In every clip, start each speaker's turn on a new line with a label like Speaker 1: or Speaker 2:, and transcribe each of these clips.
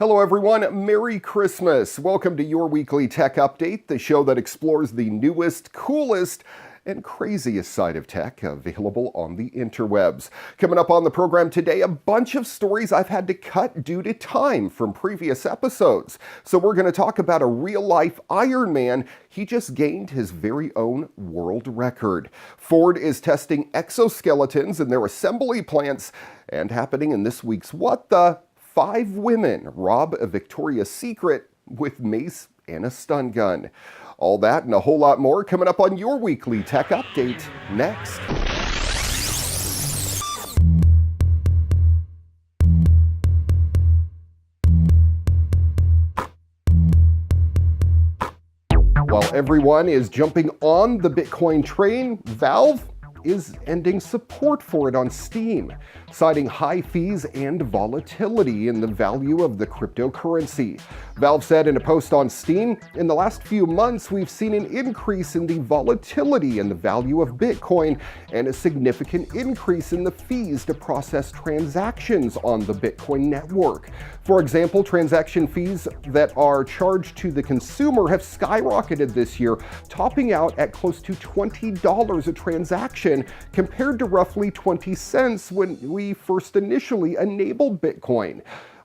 Speaker 1: Hello everyone, Merry Christmas! Welcome to your weekly tech update, the show that explores the newest, coolest, and craziest side of tech available on the interwebs. Coming up on the program today, a bunch of stories I've had to cut due to time from previous episodes. So we're going to talk about a real-life Iron Man. He just gained his very own world record. Ford is testing exoskeletons in their assembly plants, and happening in this week's What The? 5 women rob a Victoria's Secret with mace and a stun gun. All that and a whole lot more coming up on your weekly tech update next. While everyone is jumping on the Bitcoin train, Valve is ending support for it on Steam, citing high fees and volatility in the value of the cryptocurrency. Valve said in a post on Steam, "In the last few months, we've seen an increase in the volatility in the value of Bitcoin and a significant increase in the fees to process transactions on the Bitcoin network. For example, transaction fees that are charged to the consumer have skyrocketed this year, topping out at close to $20 a transaction, compared to roughly 20 cents when we first initially enabled Bitcoin.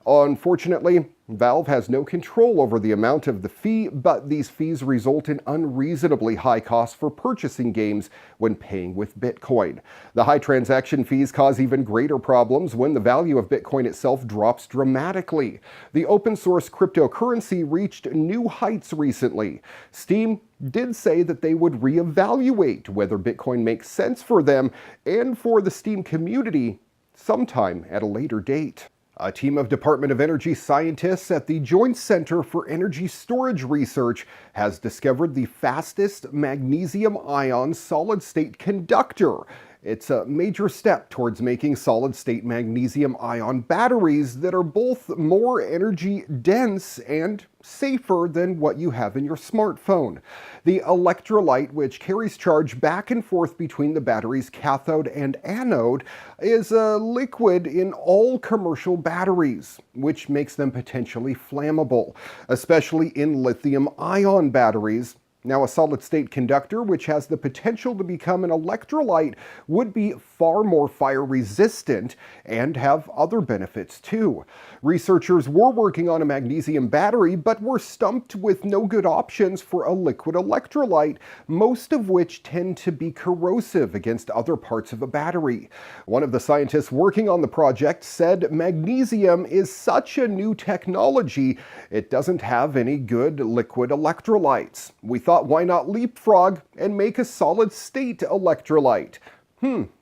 Speaker 1: Unfortunately, Valve has no control over the amount of the fee, but these fees result in unreasonably high costs for purchasing games when paying with Bitcoin. The high transaction fees cause even greater problems when the value of Bitcoin itself drops dramatically. The open source cryptocurrency reached new heights recently. Steam did say that they would reevaluate whether Bitcoin makes sense for them and for the Steam community sometime at a later date. A team of Department of Energy scientists at the Joint Center for Energy Storage Research has discovered the fastest magnesium-ion solid-state conductor. It's a major step towards making solid-state magnesium-ion batteries that are both more energy-dense and safer than what you have in your smartphone. The electrolyte, which carries charge back and forth between the battery's cathode and anode, is a liquid in all commercial batteries, which makes them potentially flammable, especially in lithium-ion batteries. Now, a solid-state conductor, which has the potential to become an electrolyte, would be far more fire-resistant and have other benefits too. Researchers were working on a magnesium battery, but were stumped with no good options for a liquid electrolyte, most of which tend to be corrosive against other parts of a battery. One of the scientists working on the project said magnesium is such a new technology, it doesn't have any good liquid electrolytes. We thought, why not leapfrog and make a solid-state electrolyte?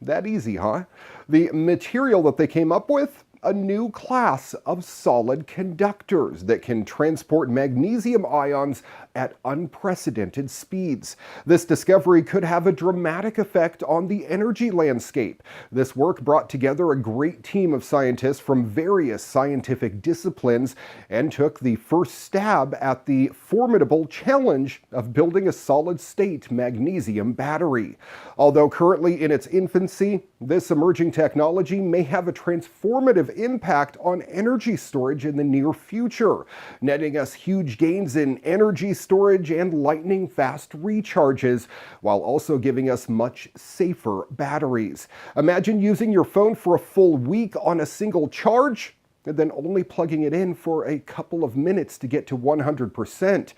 Speaker 1: That easy, huh? The material that they came up with? A new class of solid conductors that can transport magnesium ions at unprecedented speeds. This discovery could have a dramatic effect on the energy landscape. This work brought together a great team of scientists from various scientific disciplines and took the first stab at the formidable challenge of building a solid-state magnesium battery. Although currently in its infancy, this emerging technology may have a transformative impact on energy storage in the near future, netting us huge gains in energy storage and lightning-fast recharges, while also giving us much safer batteries. Imagine using your phone for a full week on a single charge, and then only plugging it in for a couple of minutes to get to 100%.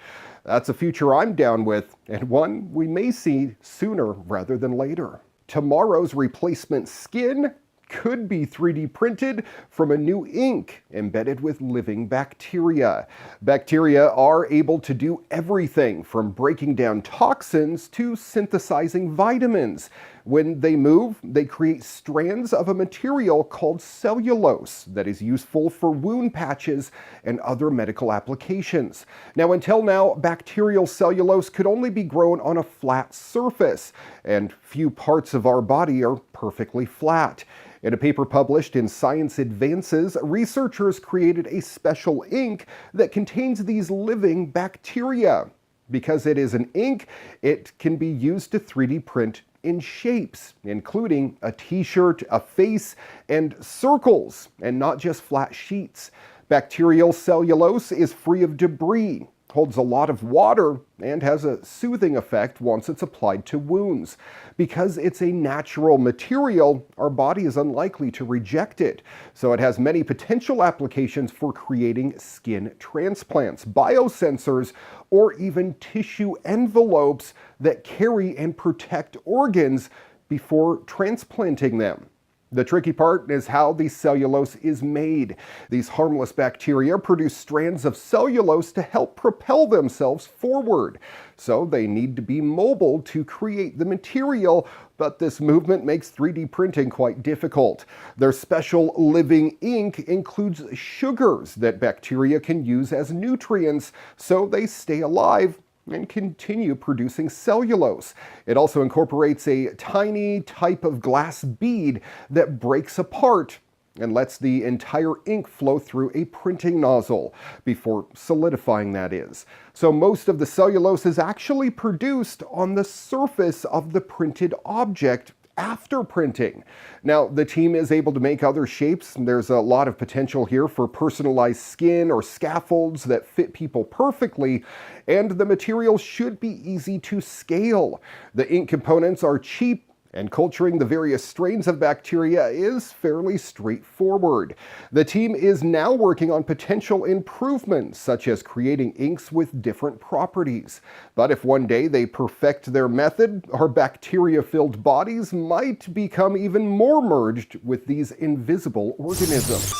Speaker 1: That's a future I'm down with, and one we may see sooner rather than later. Tomorrow's replacement skin could be 3D printed from a new ink embedded with living bacteria. Bacteria are able to do everything from breaking down toxins to synthesizing vitamins. When they move, they create strands of a material called cellulose that is useful for wound patches and other medical applications. Now, until now, bacterial cellulose could only be grown on a flat surface, and few parts of our body are perfectly flat. In a paper published in Science Advances, researchers created a special ink that contains these living bacteria. Because it is an ink, it can be used to 3D print in shapes, including a t-shirt, a face, and circles, and not just flat sheets. Bacterial cellulose is free of debris, holds a lot of water, and has a soothing effect once it's applied to wounds. Because it's a natural material, our body is unlikely to reject it. So it has many potential applications for creating skin transplants, biosensors, or even tissue envelopes that carry and protect organs before transplanting them. The tricky part is how the cellulose is made. These harmless bacteria produce strands of cellulose to help propel themselves forward. So they need to be mobile to create the material, but this movement makes 3D printing quite difficult. Their special living ink includes sugars that bacteria can use as nutrients, so they stay alive and continue producing cellulose. It also incorporates a tiny type of glass bead that breaks apart and lets the entire ink flow through a printing nozzle before solidifying, that is. So most of the cellulose is actually produced on the surface of the printed object after printing. Now, the team is able to make other shapes. There's a lot of potential here for personalized skin or scaffolds that fit people perfectly, and the material should be easy to scale. The ink components are cheap, and culturing the various strains of bacteria is fairly straightforward. The team is now working on potential improvements, such as creating inks with different properties. But if one day they perfect their method, our bacteria-filled bodies might become even more merged with these invisible organisms.